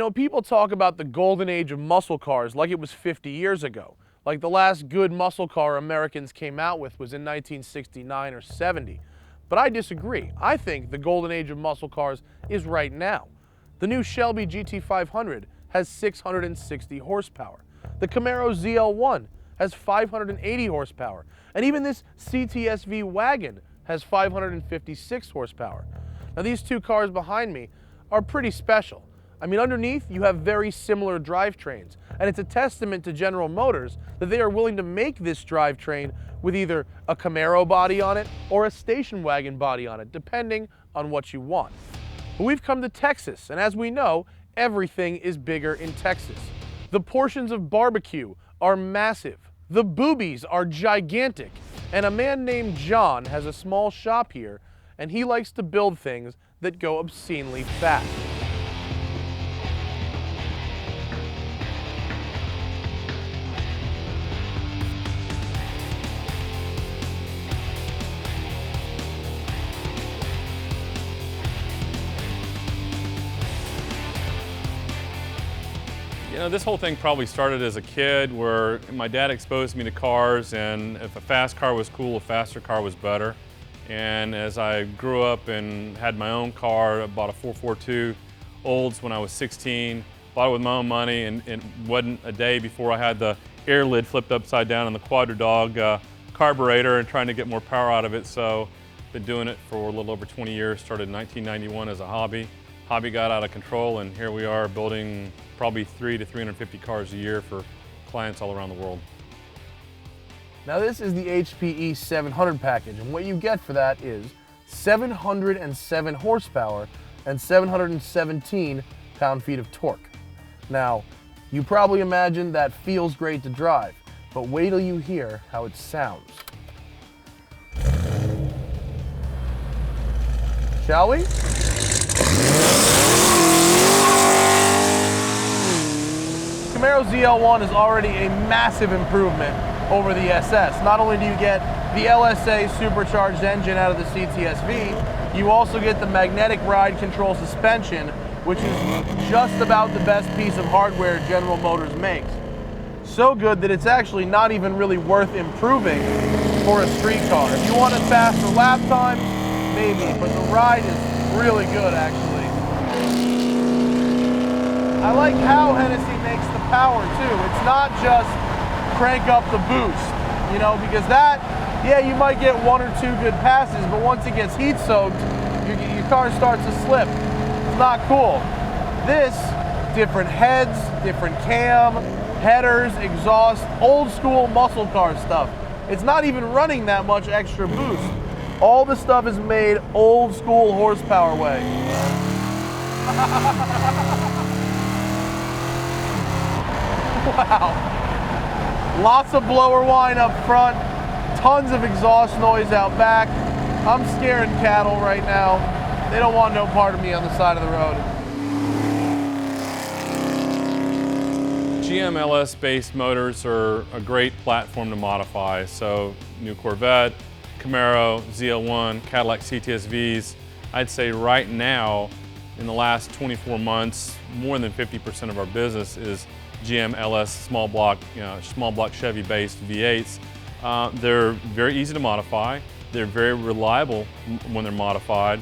You know, people talk about the golden age of muscle cars like it was 50 years ago. Like the last good muscle car Americans came out with was in 1969 or 70. But I disagree. I think the golden age of muscle cars is right now. The new Shelby GT500 has 660 horsepower. The Camaro ZL1 has 580 horsepower. And even this CTS-V Wagon has 556 horsepower. Now these two cars behind me are pretty special. I mean, underneath you have very similar drivetrains, and it's a testament to General Motors that they are willing to make this drivetrain with either a Camaro body on it or a station wagon body on it, depending on what you want. But we've come to Texas, and as we know, everything is bigger in Texas. The portions of barbecue are massive, the boobies are gigantic, and a man named John has a small shop here, and he likes to build things that go obscenely fast. You know, this whole thing probably started as a kid where my dad exposed me to cars, and if a fast car was cool, a faster car was better. And as I grew up and had my own car, I bought a 442 Olds when I was 16, bought it with my own money, and it wasn't a day before I had the air lid flipped upside down on the Quadra-Dog carburetor and trying to get more power out of it. So been doing it for a little over 20 years, started in 1991 as a hobby. Hobby got out of control, and here we are building probably 300 to 350 cars a year for clients all around the world. Now this is the HPE 700 package, and what you get for that is 707 horsepower and 717 pound-feet of torque. Now, you probably imagine that feels great to drive, but wait till you hear how it sounds. Shall we? Camaro ZL1 is already a massive improvement over the SS. Not only do you get the LSA supercharged engine out of the CTS-V, you also get the magnetic ride control suspension, which is just about the best piece of hardware General Motors makes. So good that it's actually not even really worth improving for a street car. If you wanted faster lap times, maybe, but the ride is really good actually. I like how Hennessey makes the power too. It's not just crank up the boost, you know, because that, yeah, you might get one or two good passes, but once it gets heat soaked, your car starts to slip. It's not cool. This, different heads, different cam, headers, exhaust, old school muscle car stuff. It's not even running that much extra boost. All the stuff is made old school horsepower way. Wow. Lots of blower whine up front, tons of exhaust noise out back. I'm scaring cattle right now. They don't want no part of me on the side of the road. GM LS-based motors are a great platform to modify. So new Corvette, Camaro, ZL1, Cadillac CTS-Vs. I'd say right now, in the last 24 months, more than 50% of our business is GM LS small block Chevy-based V8s. They're very easy to modify. They're very reliable when they're modified.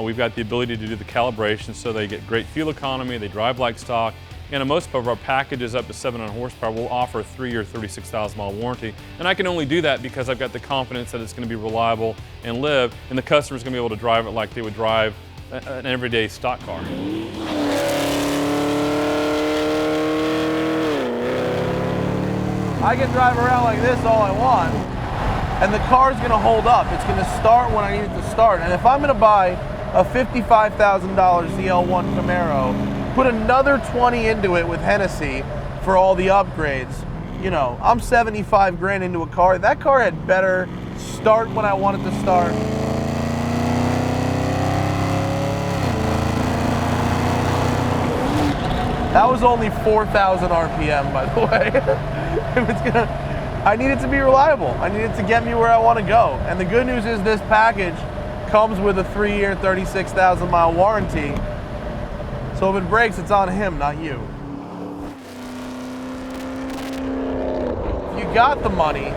We've got the ability to do the calibration so they get great fuel economy, they drive like stock, and in most of our packages up to 700 horsepower, we'll offer a 3-year, 36,000 mile warranty. And I can only do that because I've got the confidence that it's going to be reliable and live, and the customer's going to be able to drive it like they would drive an everyday stock car. I can drive around like this all I want, and the car's gonna hold up. It's gonna start when I need it to start. And if I'm gonna buy a $55,000 ZL1 Camaro, put another 20 into it with Hennessey for all the upgrades, you know, I'm 75 grand into a car. That car had better start when I want it to start. That was only 4,000 RPM, by the way. I need it to be reliable. I need it to get me where I want to go. And the good news is this package comes with a 3-year, 36,000 mile warranty. So if it breaks, it's on him, not you. If you got the money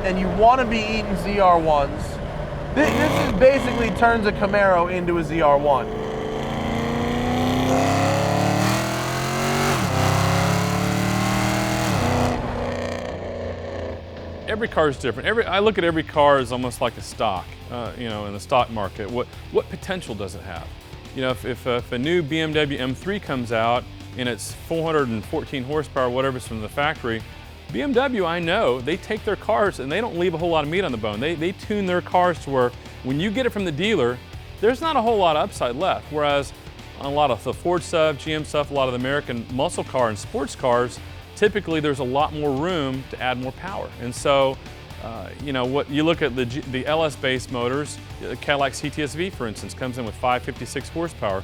and you want to be eating ZR1s, this is basically turns a Camaro into a ZR1. Every car is different. I look at every car as almost like a stock, you know, in the stock market. What potential does it have? You know, if a new BMW M3 comes out and it's 414 horsepower, whatever it's from the factory, BMW, I know, they take their cars and they don't leave a whole lot of meat on the bone. They tune their cars to where when you get it from the dealer, there's not a whole lot of upside left. Whereas on a lot of the Ford stuff, GM stuff, a lot of the American muscle car and sports cars, typically there's a lot more room to add more power. And so, you know, what you look at the LS-based motors, Cadillac CTS-V, for instance, comes in with 556 horsepower.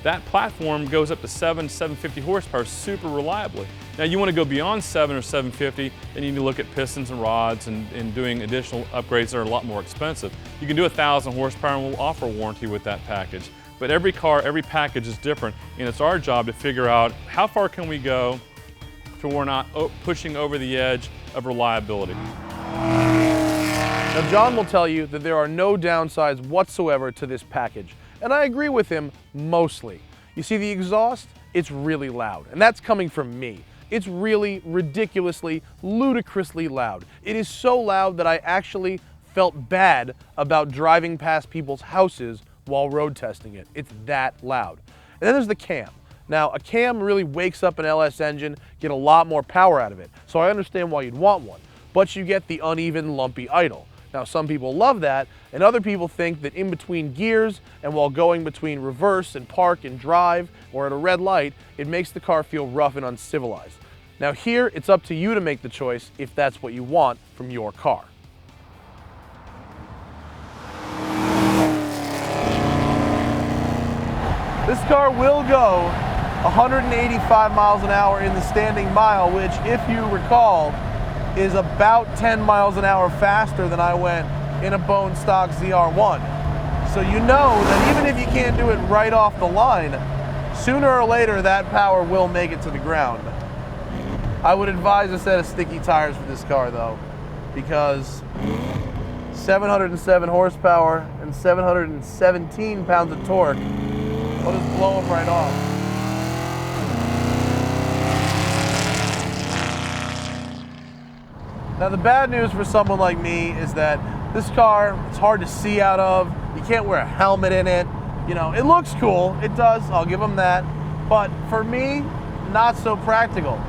That platform goes up to 750 horsepower super reliably. Now you want to go beyond 7 or 750, then you need to look at pistons and rods and doing additional upgrades that are a lot more expensive. You can do 1,000 horsepower and we'll offer a warranty with that package. But every car, every package is different, and it's our job to figure out how far can we go so we're not pushing over the edge of reliability. Now John will tell you that there are no downsides whatsoever to this package, and I agree with him mostly. You see the exhaust? It's really loud, and that's coming from me. It's really ridiculously, ludicrously loud. It is so loud that I actually felt bad about driving past people's houses while road testing it. It's that loud. And then there's the cam. Now, a cam really wakes up an LS engine, get a lot more power out of it. So I understand why you'd want one, but you get the uneven, lumpy idle. Now, some people love that, and other people think that in between gears and while going between reverse and park and drive or at a red light, it makes the car feel rough and uncivilized. Now here, it's up to you to make the choice if that's what you want from your car. This car will go 185 miles an hour in the standing mile, which, if you recall, is about 10 miles an hour faster than I went in a bone stock ZR1. So you know that even if you can't do it right off the line, sooner or later that power will make it to the ground. I would advise a set of sticky tires for this car though, because 707 horsepower and 717 pounds of torque will just blow them right off. Now the bad news for someone like me is that this car, it's hard to see out of. You can't wear a helmet in it. You know, it looks cool, it does, I'll give them that. But for me, not so practical.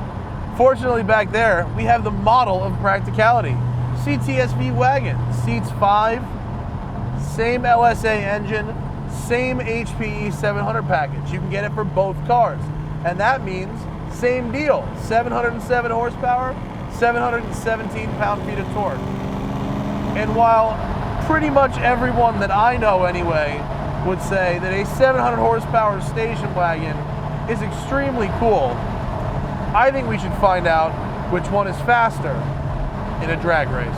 Fortunately back there, we have the model of practicality. CTS-V Wagon, seats 5, same LSA engine, same HPE 700 package. You can get it for both cars. And that means same deal, 707 horsepower, 717 pound-feet of torque. And while pretty much everyone that I know anyway would say that a 700 horsepower station wagon is extremely cool, I think we should find out which one is faster in a drag race.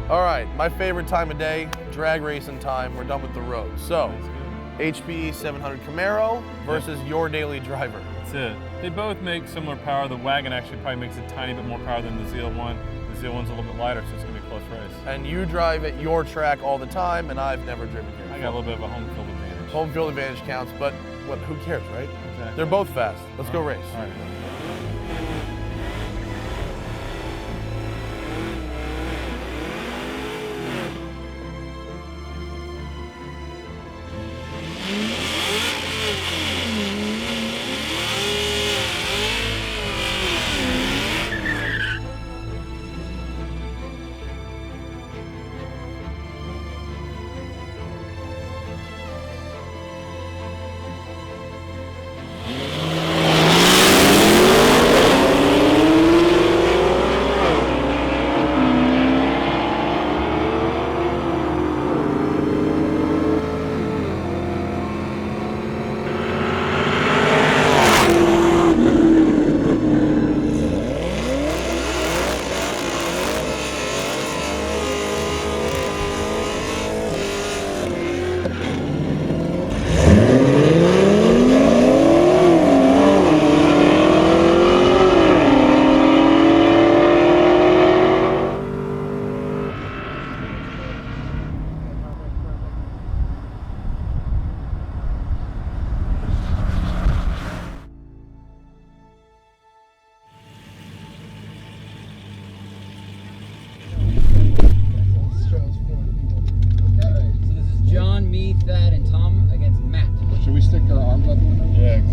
All right, my favorite time of day, drag racing time. We're done with the road. So, HPE 700 Camaro versus your daily driver. That's it. They both make similar power. The Wagon actually probably makes a tiny bit more power than the ZL1. The ZL1's a little bit lighter, so it's going to be a close race. And you drive at your track all the time, and I've never driven here. I got a little bit of a home field advantage. Home field advantage counts, but who cares, right? Exactly. They're both fast. Let's go race. All right.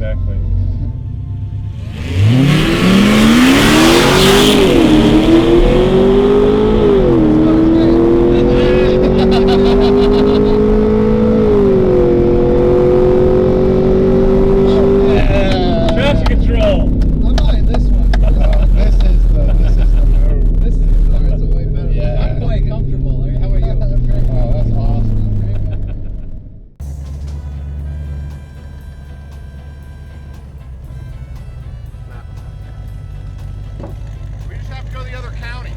exactly. Traction control. I'm buying this one. This is the move. This is the way better. Yeah. I'm quite comfortable. How are you? I'm great. Oh, that's awesome. We just have to go to the other county.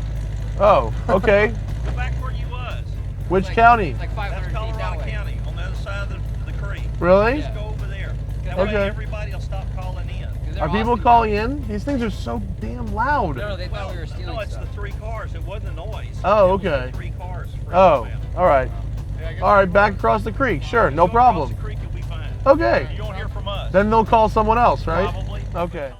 Oh, okay. Go back where you was. Which county? Like 500 That's feet that Colorado way. County, on the other side of the creek. Really? Just go over there. That Okay. way everybody will stop calling in. Are people calling in? These things are so damn loud. No, they thought we were stealing No, it's stuff. the 3 cars. It wasn't a noise. Oh, It was okay. the 3 cars. Oh, all right. All right, back across the creek. Sure, no problem. Across the creek, you'll be fine. Okay. You won't hear from us. Then they'll call someone else, right? Probably. Okay.